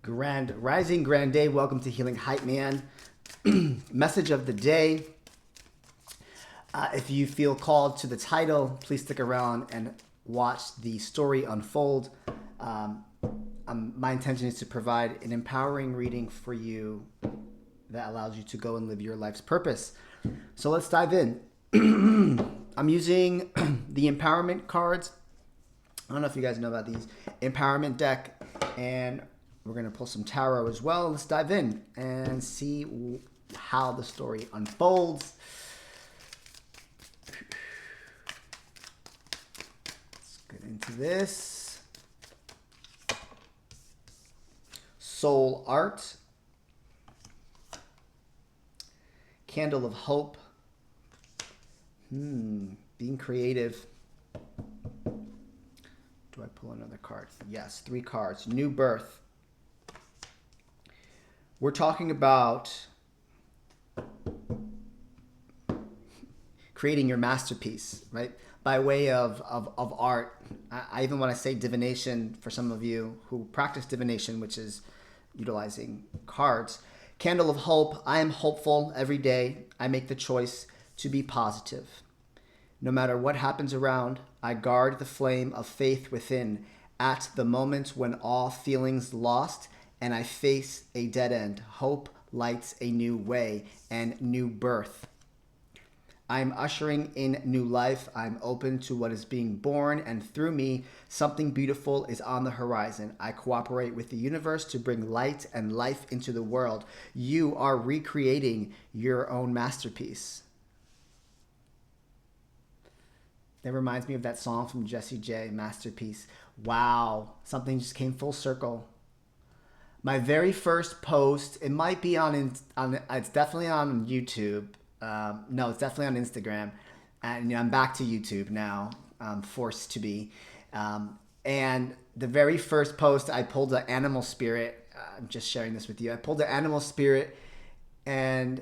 Grand Rising, Grand Day. Welcome to Healing Hype Man. Message of the day. If you feel called to the title, please stick around and watch the story unfold. My intention is to provide an empowering reading for you that allows you to go and live your life's purpose. So let's dive in. I'm using the empowerment cards. I don't know if you guys know about these. Empowerment deck, and we're going to pull some tarot as well. Let's dive in and see how the story unfolds. Let's get into this. Soul Art. Candle of Hope. Being creative. Do I pull another card? Yes, 3 cards. New Birth. We're talking about creating your masterpiece, right? By way of art. I even want to say divination for some of you who practice divination, which is utilizing cards. Candle of Hope. I am hopeful every day. I make the choice to be positive. No matter what happens around, I guard the flame of faith within at the moment when all feelings lost and I face a dead end. Hope lights a new way and new birth. I'm ushering in new life. I'm open to what is being born, and through me, something beautiful is on the horizon. I cooperate with the universe to bring light and life into the world. You are recreating your own masterpiece. That reminds me of that song from Jessie J, Masterpiece. Wow, something just came full circle. My very first post, it might be it's definitely on YouTube. No, it's definitely on Instagram. And I'm back to YouTube now, forced to be. And the very first post, I pulled an animal spirit. I'm just sharing this with you. I pulled an animal spirit, and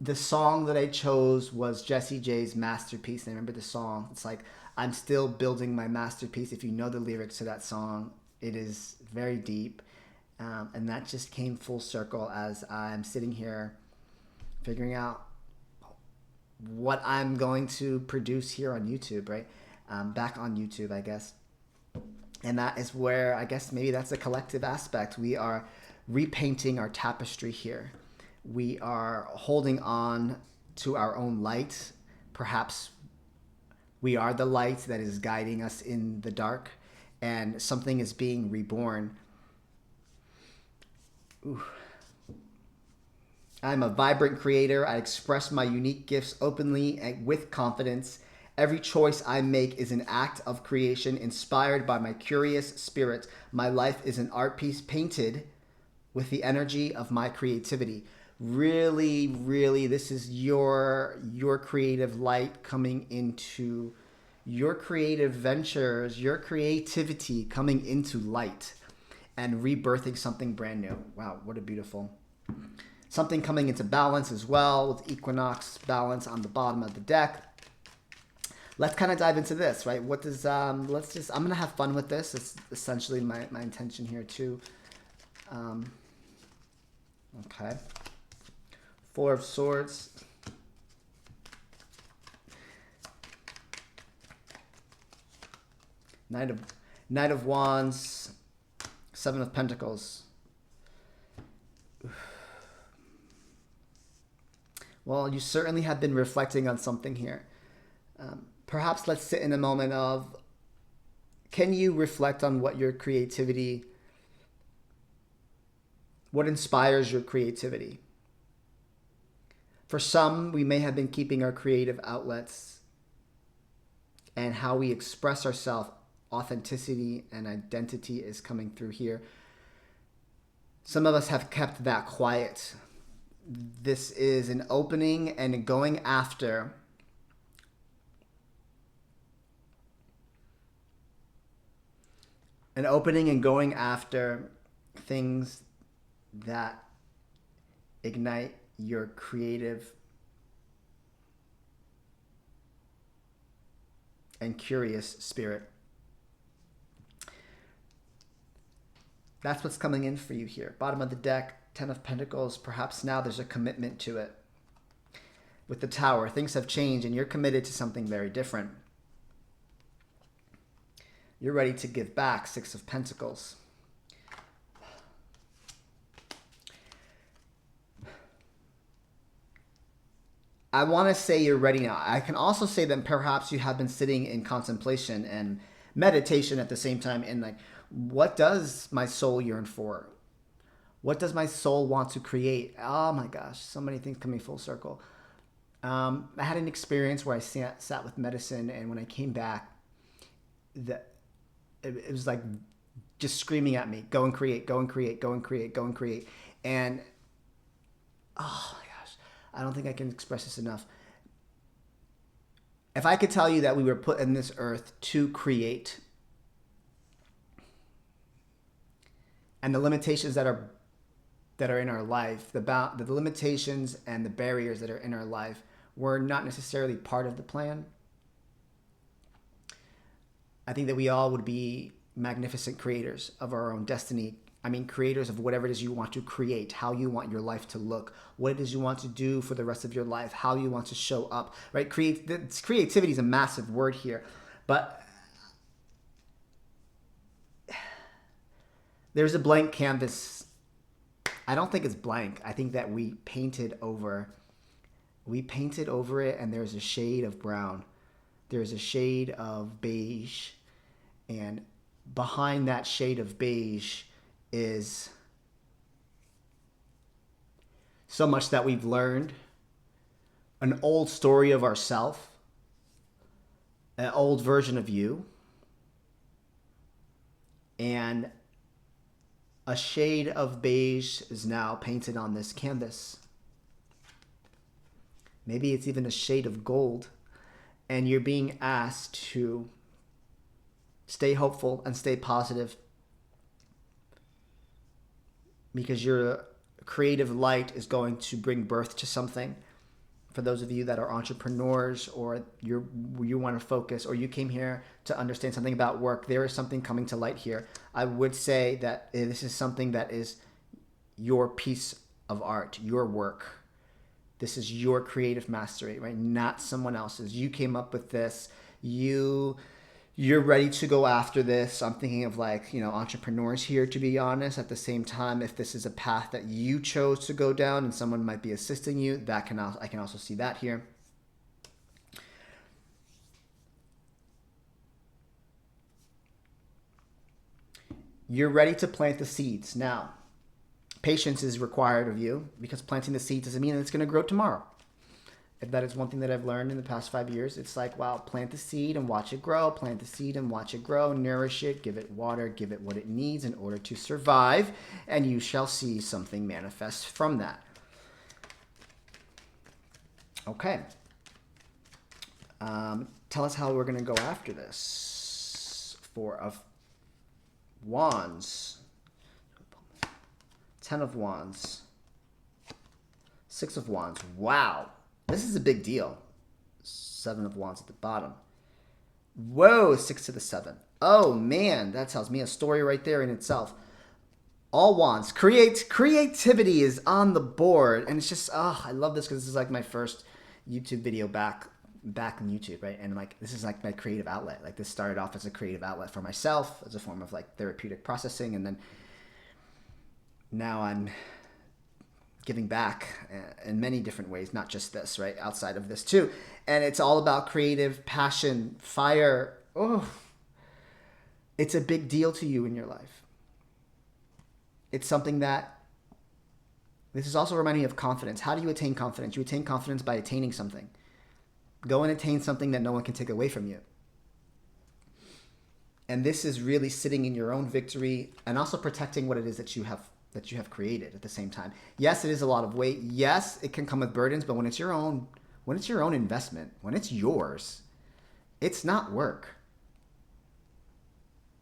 the song that I chose was Jessie J's Masterpiece. And I remember the song. It's like, I'm still building my masterpiece. If you know the lyrics to that song, it is very deep. And that just came full circle as I'm sitting here figuring out what I'm going to produce here on YouTube, right? Back on YouTube, I guess. And that is where, I guess maybe that's a collective aspect. We are repainting our tapestry here. We are holding on to our own light. Perhaps we are the light that is guiding us in the dark, and something is being reborn. Ooh. I'm a vibrant creator. I express my unique gifts openly and with confidence. Every choice I make is an act of creation inspired by my curious spirit. My life is an art piece painted with the energy of my creativity. Really, really, this is your creative light coming into your creative ventures, your creativity coming into light and rebirthing something brand new. Wow, what a beautiful. Something coming into balance as well with equinox balance on the bottom of the deck. Let's kind of dive into this, right? What does, I'm going to have fun with this. It's essentially my intention here too. Okay. 4 of Swords. Knight of Wands. 7 of Pentacles. Well, you certainly have been reflecting on something here. Perhaps let's sit in a moment of, can you reflect on what your creativity, what inspires your creativity? For some, we may have been keeping our creative outlets and how we express ourselves, authenticity and identity is coming through here. Some of us have kept that quiet. This is an opening and going after things that ignite your creative and curious spirit. That's what's coming in for you here. Bottom of the deck, 10 of Pentacles. Perhaps now there's a commitment to it. With the Tower, things have changed and you're committed to something very different. You're ready to give back, 6 of Pentacles. I want to say you're ready now. I can also say that perhaps you have been sitting in contemplation and meditation at the same time, and like, what does my soul yearn for? What does my soul want to create? Oh my gosh, so many things coming full circle. I had an experience where I sat with medicine, and when I came back, it was like just screaming at me, go and create, go and create, go and create, go and create. And oh my gosh, I don't think I can express this enough. If I could tell you that we were put in this earth to create, and the limitations that are in our life, the limitations and the barriers that are in our life were not necessarily part of the plan, I think that we all would be magnificent creators of our own destiny. I mean, creators of whatever it is you want to create, how you want your life to look, what it is you want to do for the rest of your life, how you want to show up, right? Creativity is a massive word here, but there's a blank canvas. I don't think it's blank. I think that we painted over it, and there's a shade of brown. There's a shade of beige, and behind that shade of beige is so much that we've learned, an old story of ourself, an old version of you, and a shade of beige is now painted on this canvas. Maybe it's even a shade of gold, and you're being asked to stay hopeful and stay positive, because your creative light is going to bring birth to something. For those of you that are entrepreneurs, or you want to focus, or you came here to understand something about work, there is something coming to light here. I would say that this is something that is your piece of art, your work. This is your creative mastery, right? Not someone else's. You came up with this. You're ready to go after this. I'm thinking of entrepreneurs here, to be honest. At the same time, if this is a path that you chose to go down and someone might be assisting you, I can also see that here. You're ready to plant the seeds. Now, patience is required of you, because planting the seeds doesn't mean that it's going to grow tomorrow. If that is one thing that I've learned in the past 5 years, it's like, wow, plant the seed and watch it grow, plant the seed and watch it grow, nourish it, give it water, give it what it needs in order to survive, and you shall see something manifest from that. Okay. Tell us how we're going to go after this. 4 of Wands. 10 of Wands. 6 of Wands. Wow. This is a big deal. 7 of Wands at the bottom. Whoa, 6 to the 7. Oh, man, that tells me a story right there in itself. All Wands. Creativity is on the board. And it's just, I love this, because this is like my first YouTube video back on YouTube, right? And this is like my creative outlet. Like, this started off as a creative outlet for myself, as a form of therapeutic processing. And then now I'm giving back in many different ways, not just this, right? Outside of this too. And it's all about creative passion, fire. Oh, it's a big deal to you in your life. It's something that, this is also reminding me of confidence. How do you attain confidence? You attain confidence by attaining something. Go and attain something that no one can take away from you. And this is really sitting in your own victory, and also protecting what it is that you have created at the same time. Yes, it is a lot of weight. Yes, it can come with burdens, but when it's your own investment, when it's yours, it's not work.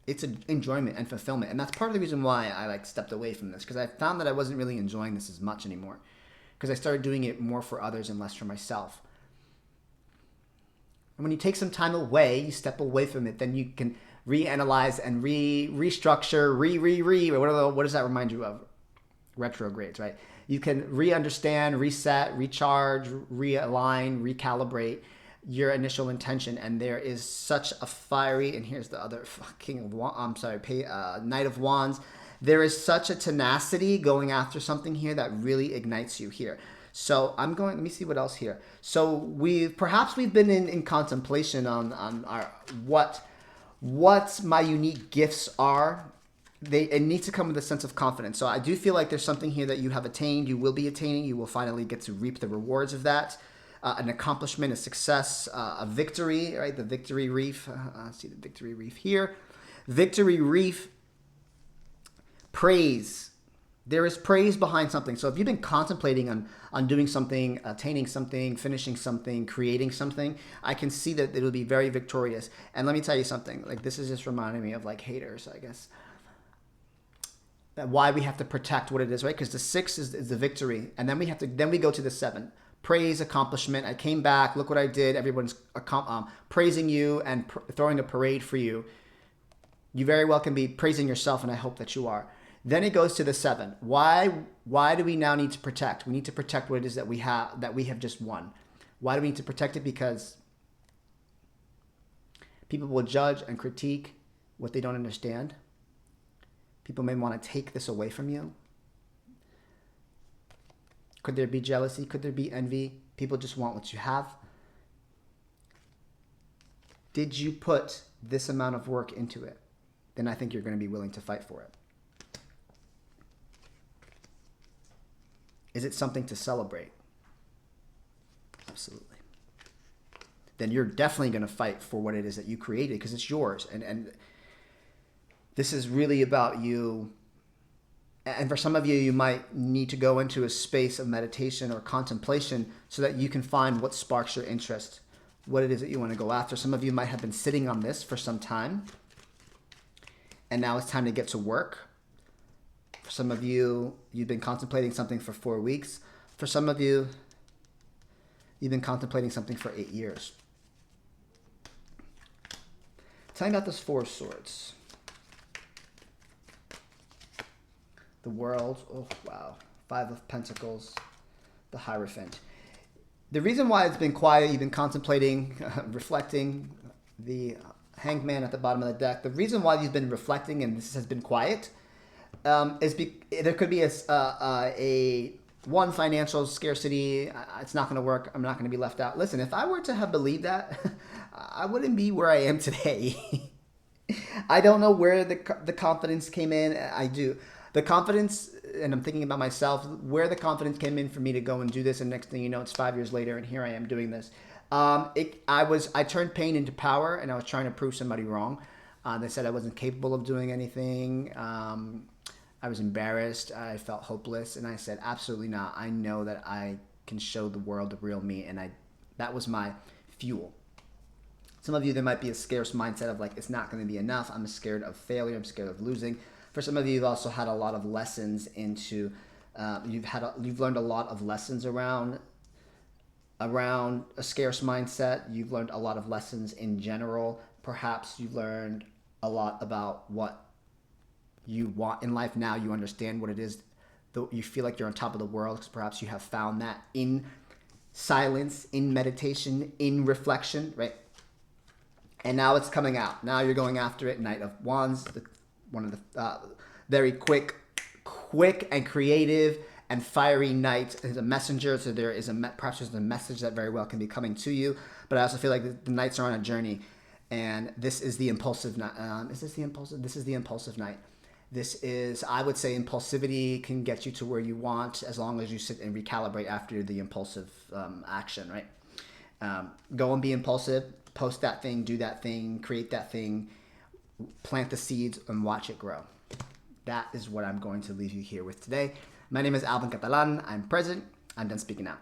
It's an enjoyment and fulfillment. And that's part of the reason why I stepped away from this, because I found that I wasn't really enjoying this as much anymore, because I started doing it more for others and less for myself. And when you take some time away, you step away from it, then you can reanalyze and restructure, what does that remind you of? Retrogrades, right? You can re-understand, reset, recharge, realign, recalibrate your initial intention. And there is such a fiery, and here's the other Knight of Wands. There is such a tenacity going after something here that really ignites you here. So let me see what else here. So we've been in contemplation on our what my unique gifts are. It needs to come with a sense of confidence. So I do feel like there's something here that you have attained, you will be attaining, you will finally get to reap the rewards of that. An accomplishment, a success, a victory, right? The victory reef. See the victory reef here. Victory reef, praise. There is praise behind something. So if you've been contemplating on doing something, attaining something, finishing something, creating something, I can see that it'll be very victorious. And let me tell you something. Like, this is just reminding me of like haters, I guess. That why we have to protect what it is, right? Because the 6 is the victory, and then we go to the 7. Praise, accomplishment. I came back. Look what I did. Everyone's praising you and throwing a parade for you. You very well can be praising yourself, and I hope that you are. Then it goes to the 7. Why do we now need to protect? We need to protect what it is that we have just won. Why do we need to protect it? Because people will judge and critique what they don't understand. People may want to take this away from you. Could there be jealousy? Could there be envy? People just want what you have. Did you put this amount of work into it? Then I think you're going to be willing to fight for it. Is it something to celebrate? Absolutely. Then you're definitely going to fight for what it is that you created, because it's yours. And this is really about you. And for some of you, you might need to go into a space of meditation or contemplation so that you can find what sparks your interest, what it is that you want to go after. Some of you might have been sitting on this for some time, and now it's time to get to work. For some of you, you've been contemplating something for 4 weeks. For some of you, you've been contemplating something for 8 years. Tell me about this 4 of Swords. The World, oh wow, 5 of Pentacles, the Hierophant. The reason why it's been quiet, you've been contemplating, reflecting, the Hangman at the bottom of the deck. The reason why you've been reflecting and this has been quiet is there could be a financial scarcity. It's not going to work. I'm not going to be left out. Listen, if I were to have believed that, I wouldn't be where I am today. I don't know where the confidence came in. I do. The confidence, and I'm thinking about myself, where the confidence came in for me to go and do this, and next thing you know, it's 5 years later, and here I am doing this. I turned pain into power, and I was trying to prove somebody wrong. They said I wasn't capable of doing anything. I was embarrassed. I felt hopeless, and I said, absolutely not. I know that I can show the world the real me, and that was my fuel. Some of you, there might be a scarce mindset of like, it's not going to be enough. I'm scared of failure. I'm scared of losing. For some of you, you've also had a lot of lessons into, you've learned a lot of lessons around a scarce mindset. You've learned a lot of lessons in general. Perhaps you've learned a lot about what you want in life. Now you understand what it is. You feel like you're on top of the world because perhaps you have found that in silence, in meditation, in reflection, right? And now it's coming out. Now you're going after it. Knight of Wands, one of the very quick and creative and fiery knight is a messenger. So there is perhaps there's a message that very well can be coming to you. But I also feel like the knights are on a journey, and this is the impulsive night. This is the impulsive night. This is, I would say, impulsivity can get you to where you want as long as you sit and recalibrate after the impulsive action, right? Go and be impulsive. Post that thing, do that thing, create that thing, plant the seeds, and watch it grow. That is what I'm going to leave you here with today. My name is Alvin Catalan. I'm present. I'm done speaking now.